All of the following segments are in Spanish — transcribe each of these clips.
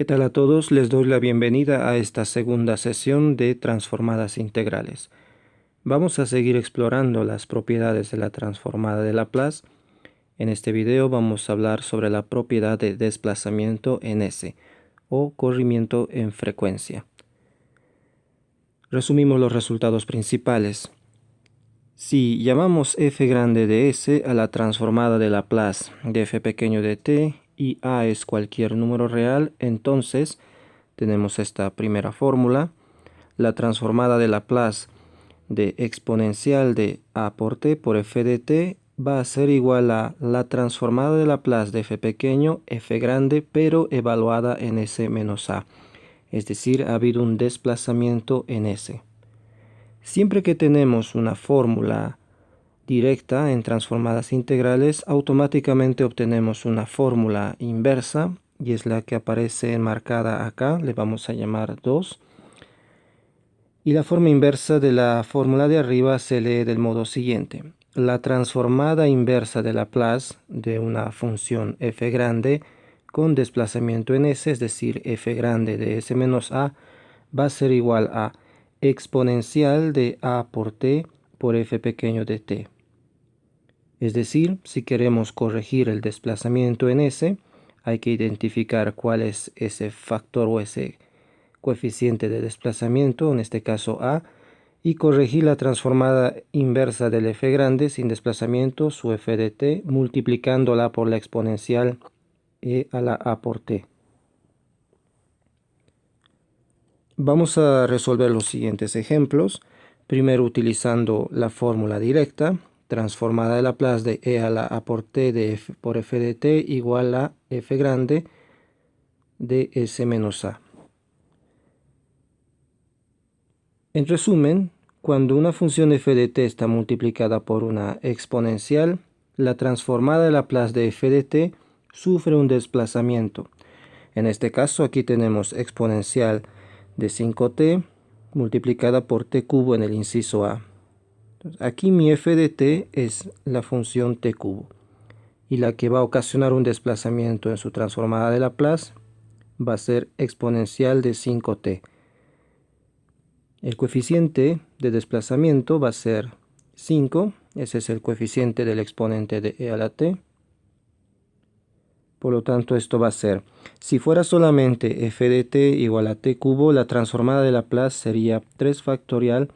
¿Qué tal a todos? Les doy la bienvenida a esta segunda sesión de transformadas integrales. Vamos a seguir explorando las propiedades de la transformada de Laplace. En este video vamos a hablar sobre la propiedad de desplazamiento en S, o corrimiento en frecuencia. Resumimos los resultados principales. Si llamamos f grande de S a la transformada de Laplace de f pequeño de t, y a es cualquier número real, entonces tenemos esta primera fórmula. La transformada de Laplace de exponencial de a por t por f de t va a ser igual a la transformada de Laplace de f pequeño, f grande, pero evaluada en S menos a. Es decir, ha habido un desplazamiento en S. Siempre que tenemos una fórmula directa en transformadas integrales, automáticamente obtenemos una fórmula inversa, y es la que aparece enmarcada acá, le vamos a llamar 2. Y la forma inversa de la fórmula de arriba se lee del modo siguiente. La transformada inversa de Laplace de una función f grande con desplazamiento en S, es decir, f grande de S menos a, va a ser igual a exponencial de a por t por f pequeño de t. Es decir, si queremos corregir el desplazamiento en S, hay que identificar cuál es ese factor o ese coeficiente de desplazamiento, en este caso A, y corregir la transformada inversa del f grande sin desplazamiento, su f de t, multiplicándola por la exponencial e a la a por t. Vamos a resolver los siguientes ejemplos. Primero utilizando la fórmula directa. Transformada de Laplace de e a la a por t de f por f de t igual a f grande de S menos a. En resumen, cuando una función f de t está multiplicada por una exponencial, la transformada de Laplace de f de t sufre un desplazamiento. En este caso aquí tenemos exponencial de 5t multiplicada por t cubo en el inciso a. Aquí mi f de t es la función t cubo, y la que va a ocasionar un desplazamiento en su transformada de Laplace va a ser exponencial de 5t. El coeficiente de desplazamiento va a ser 5, ese es el coeficiente del exponente de e a la t. Por lo tanto, esto va a ser, si fuera solamente f de t igual a t cubo, la transformada de Laplace sería 3 factorial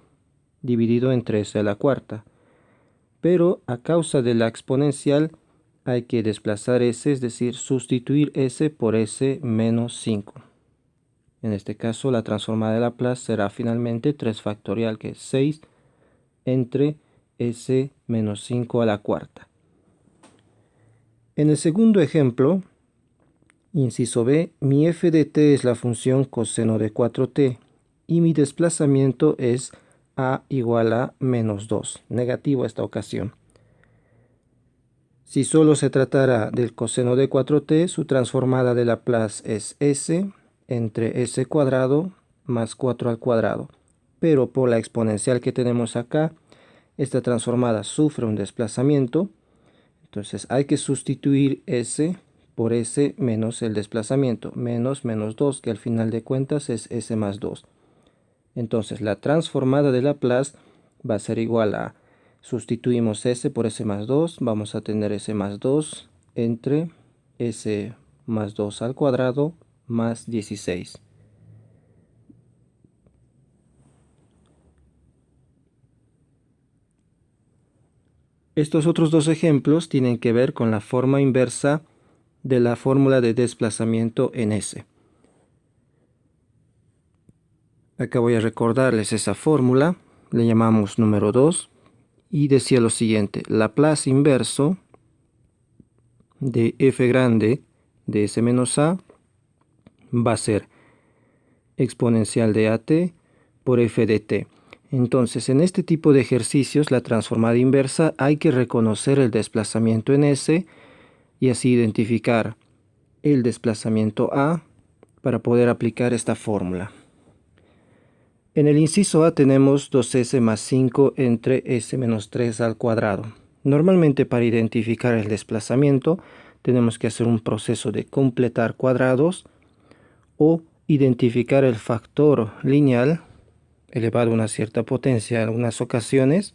dividido entre s a la cuarta. Pero a causa de la exponencial hay que desplazar s, es decir, sustituir s por s menos 5. En este caso la transformada de Laplace será finalmente 3 factorial, que es 6 entre s menos 5 a la cuarta. En el segundo ejemplo, inciso B, mi f de t es la función coseno de 4t y mi desplazamiento es a igual a menos 2, negativo esta ocasión. Si solo se tratara del coseno de 4t, su transformada de Laplace es s entre s cuadrado más 4 al cuadrado. Pero por la exponencial que tenemos acá, esta transformada sufre un desplazamiento. Entonces hay que sustituir s por s menos el desplazamiento, menos 2, que al final de cuentas es s más 2. Entonces la transformada de Laplace va a ser igual a, sustituimos s por s más 2, vamos a tener s más 2 entre s más 2 al cuadrado más 16. Estos otros dos ejemplos tienen que ver con la forma inversa de la fórmula de desplazamiento en S. Acá voy a recordarles esa fórmula, le llamamos número 2, y decía lo siguiente: Laplace inverso de f grande de S menos a va a ser exponencial de at por f de t. Entonces, en este tipo de ejercicios, la transformada inversa, hay que reconocer el desplazamiento en S y así identificar el desplazamiento a para poder aplicar esta fórmula. En el inciso A tenemos 2s más 5 entre s menos 3 al cuadrado. Normalmente para identificar el desplazamiento tenemos que hacer un proceso de completar cuadrados o identificar el factor lineal elevado a una cierta potencia en algunas ocasiones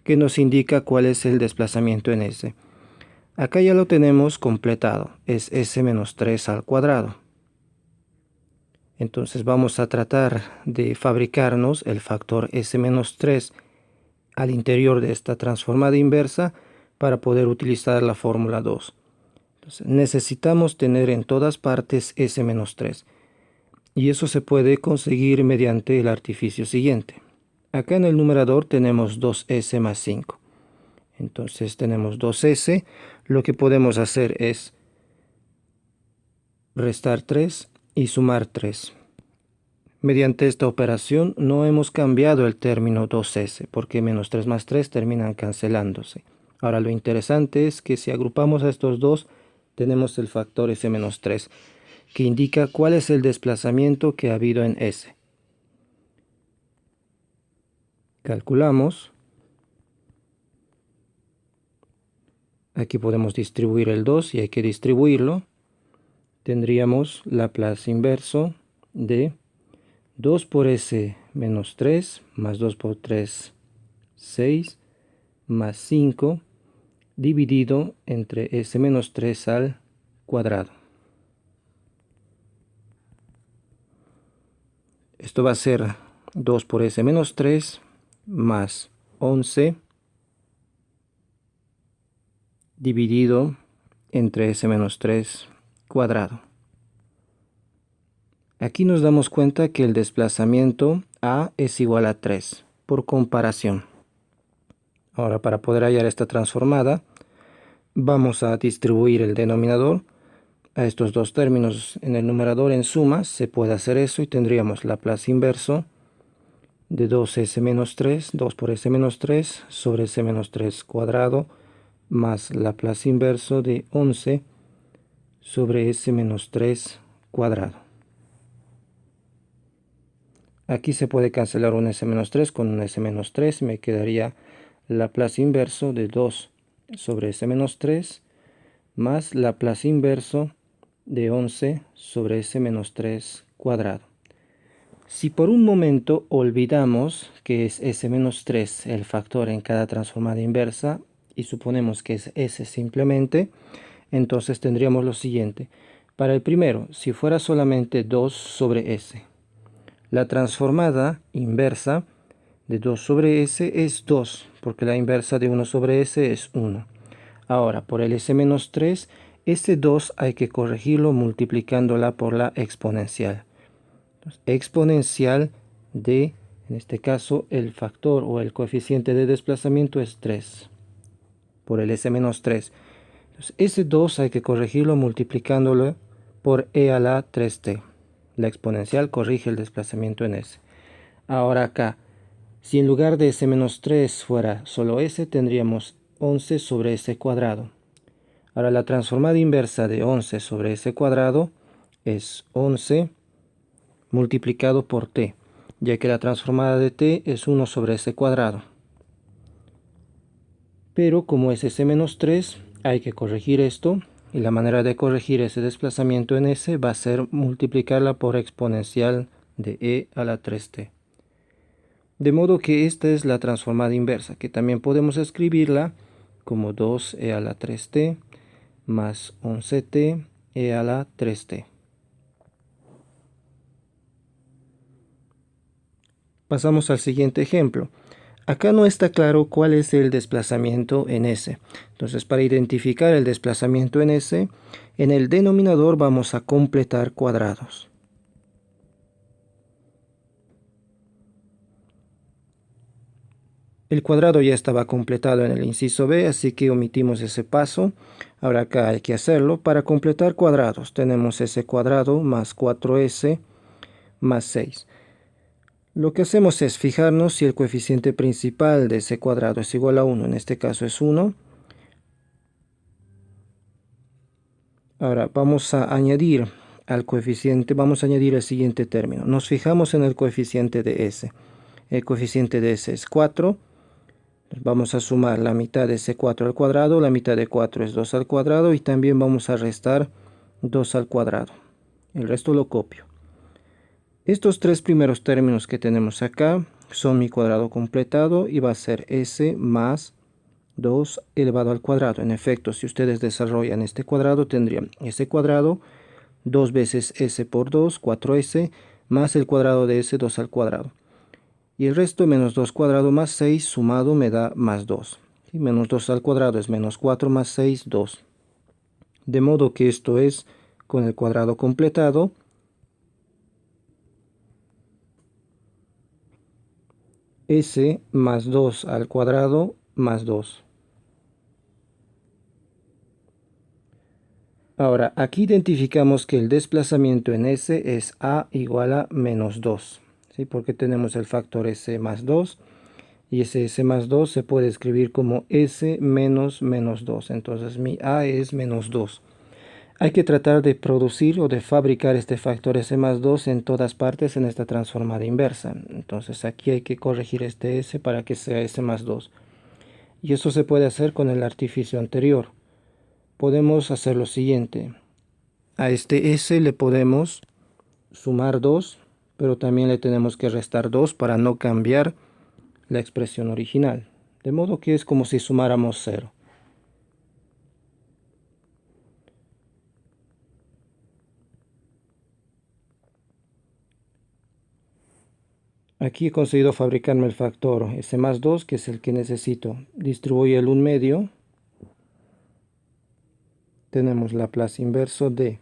que nos indica cuál es el desplazamiento en S. Acá ya lo tenemos completado, es S-3 al cuadrado. Entonces vamos a tratar de fabricarnos el factor S-3 al interior de esta transformada inversa para poder utilizar la fórmula 2. Entonces, necesitamos tener en todas partes S-3 y eso se puede conseguir mediante el artificio siguiente. Acá en el numerador tenemos 2S más 5. Entonces tenemos 2S. Lo que podemos hacer es restar 3 y sumar 3. Mediante esta operación no hemos cambiado el término 2S porque menos 3 más 3 terminan cancelándose. Ahora lo interesante es que si agrupamos a estos dos tenemos el factor S-3 que indica cuál es el desplazamiento que ha habido en S. Calculamos. Aquí podemos distribuir el 2 y hay que distribuirlo. Tendríamos Laplace inverso de 2 por S menos 3 más 2 por 3, 6 más 5 dividido entre S menos 3 al cuadrado. Esto va a ser 2 por S menos 3 más 11 dividido entre S menos 3 cuadrado. Aquí nos damos cuenta que el desplazamiento A es igual a 3 por comparación. Ahora, para poder hallar esta transformada, vamos a distribuir el denominador a estos dos términos en el numerador en suma. Se puede hacer eso y tendríamos Laplace inverso de 2S menos 3, 2 por S menos 3 sobre S menos 3 cuadrado más Laplace inverso de 11 sobre S menos 3 cuadrado. Aquí se puede cancelar un S-3 con un S-3 y me quedaría Laplace inverso de 2 sobre S-3 más Laplace inverso de 11 sobre S-3 cuadrado. Si por un momento olvidamos que es S-3 el factor en cada transformada inversa y suponemos que es S simplemente, entonces tendríamos lo siguiente. Para el primero, si fuera solamente 2 sobre S, la transformada inversa de 2 sobre S es 2, porque la inversa de 1 sobre S es 1. Ahora, por el S-3, ese 2 hay que corregirlo multiplicándola por la exponencial. Entonces, exponencial de, en este caso, el factor o el coeficiente de desplazamiento es 3 por el S-3. Entonces, ese 2 hay que corregirlo multiplicándolo por e a la 3t. La exponencial corrige el desplazamiento en S. Ahora acá, si en lugar de S-3 fuera solo S, tendríamos 11 sobre S cuadrado. Ahora la transformada inversa de 11 sobre S cuadrado es 11 multiplicado por t, ya que la transformada de t es 1 sobre S cuadrado. Pero como es S-3, hay que corregir esto. Y la manera de corregir ese desplazamiento en S va a ser multiplicarla por exponencial de e a la 3t. De modo que esta es la transformada inversa, que también podemos escribirla como 2e a la 3t más 11t e a la 3t. Pasamos al siguiente ejemplo. Acá no está claro cuál es el desplazamiento en S. Entonces, para identificar el desplazamiento en S, en el denominador vamos a completar cuadrados. El cuadrado ya estaba completado en el inciso B, así que omitimos ese paso. Ahora acá hay que hacerlo. Para completar cuadrados tenemos S cuadrado más 4S más 6. Lo que hacemos es fijarnos si el coeficiente principal de ese cuadrado es igual a 1, en este caso es 1. Ahora vamos a añadir al coeficiente, vamos a añadir el siguiente término. Nos fijamos en el coeficiente de S. El coeficiente de S es 4. Vamos a sumar la mitad de ese 4 al cuadrado, la mitad de 4 es 2 al cuadrado y también vamos a restar 2 al cuadrado. El resto lo copio. Estos tres primeros términos que tenemos acá son mi cuadrado completado y va a ser s más 2 elevado al cuadrado. En efecto, si ustedes desarrollan este cuadrado, tendrían s cuadrado, 2 veces s por 2, 4s, más el cuadrado de s, 2 al cuadrado. Y el resto, menos 2 cuadrado más 6, sumado me da más 2. Y menos 2 al cuadrado es menos 4 más 6, 2. De modo que esto es, con el cuadrado completado, s más 2 al cuadrado más 2. Ahora, aquí identificamos que el desplazamiento en S es A igual a menos 2, ¿sí? Porque tenemos el factor S más 2 y ese S más 2 se puede escribir como S menos menos 2. Entonces mi A es menos 2. Hay que tratar de producir o de fabricar este factor S más 2 en todas partes en esta transformada inversa. Entonces aquí hay que corregir este S para que sea S más 2. Y eso se puede hacer con el artificio anterior. Podemos hacer lo siguiente. A este S le podemos sumar 2, pero también le tenemos que restar 2 para no cambiar la expresión original. De modo que es como si sumáramos 0. Aquí he conseguido fabricarme el factor S más 2, que es el que necesito. Distribuyo el 1/2. Tenemos Laplace inverso de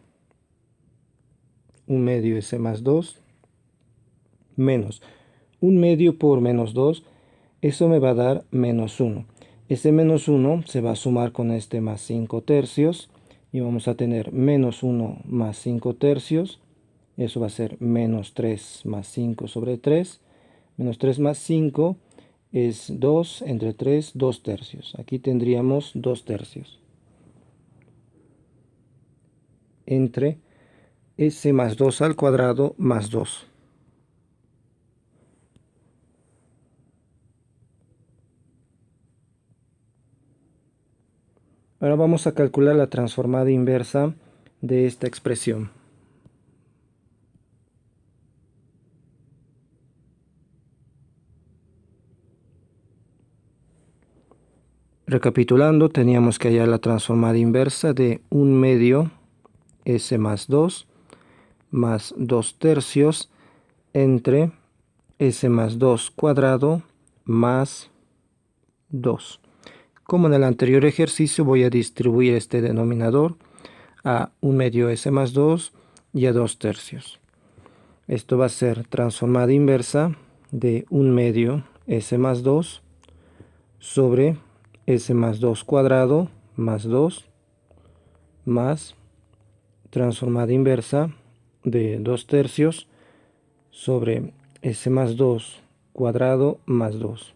1/2 S más 2 menos 1/2 por menos 2. Eso me va a dar menos 1. Ese menos 1 se va a sumar con este más 5 tercios. Y vamos a tener menos 1 más 5 tercios. Eso va a ser menos 3 más 5 sobre 3. Menos 3 más 5 es 2 entre 3, 2 tercios. Aquí tendríamos 2 tercios. Entre s más 2 al cuadrado más 2. Ahora vamos a calcular la transformada inversa de esta expresión. Recapitulando, teníamos que hallar la transformada inversa de 1/2 s más 2 más 2 tercios entre s más 2 cuadrado más 2. Como en el anterior ejercicio, voy a distribuir este denominador a 1/2 s más 2 y a 2 tercios. Esto va a ser transformada inversa de 1/2 s más 2 sobre s más 2 cuadrado más 2 más transformada inversa de 2 tercios sobre s más 2 cuadrado más 2.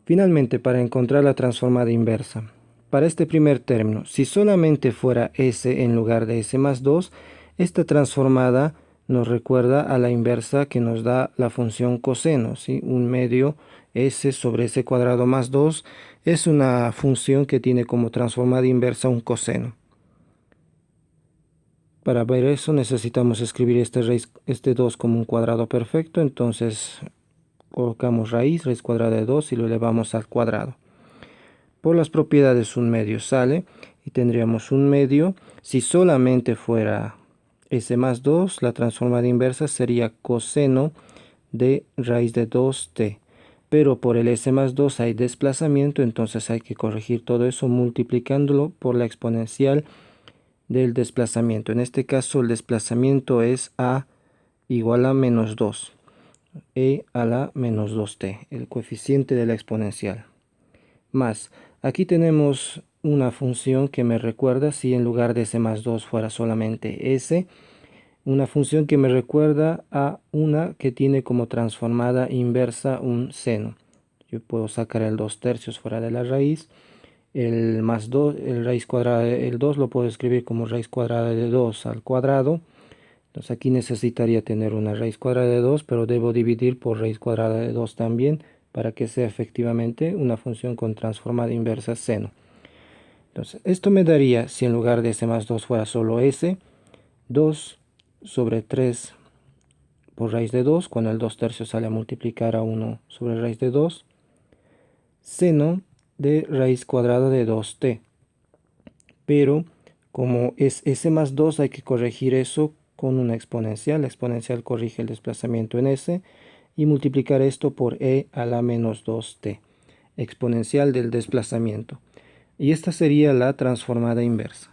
Finalmente, para encontrar la transformada inversa, para este primer término, si solamente fuera s en lugar de s más 2, esta transformada nos recuerda a la inversa que nos da la función coseno, ¿sí? 1/2 s sobre s cuadrado más 2 es una función que tiene como transformada inversa un coseno. Para ver eso necesitamos escribir este 2 como un cuadrado perfecto, entonces colocamos raíz cuadrada de 2 y lo elevamos al cuadrado. Por las propiedades 1/2 sale y tendríamos 1/2. Si solamente fuera s más 2, la transformada inversa sería coseno de raíz de 2t. Pero por el s más 2 hay desplazamiento, entonces hay que corregir todo eso multiplicándolo por la exponencial del desplazamiento. En este caso el desplazamiento es a igual a menos 2. E a la menos 2t, el coeficiente de la exponencial. Más, aquí tenemos una función que me recuerda, si en lugar de s más 2 fuera solamente s, una función que me recuerda a una que tiene como transformada inversa un seno. Yo puedo sacar el 2 tercios fuera de la raíz. El más 2, el raíz cuadrada del 2 lo puedo escribir como raíz cuadrada de 2 al cuadrado. Entonces aquí necesitaría tener una raíz cuadrada de 2, pero debo dividir por raíz cuadrada de 2 también para que sea efectivamente una función con transformada inversa seno. Entonces, esto me daría, si en lugar de s más 2 fuera solo s, 2 sobre 3 por raíz de 2, cuando el 2 tercios sale a multiplicar a 1 sobre raíz de 2, seno de raíz cuadrada de 2t. Pero como es s más 2, hay que corregir eso con una exponencial. La exponencial corrige el desplazamiento en s y multiplicar esto por e a la menos 2t, exponencial del desplazamiento. Y esta sería la transformada inversa.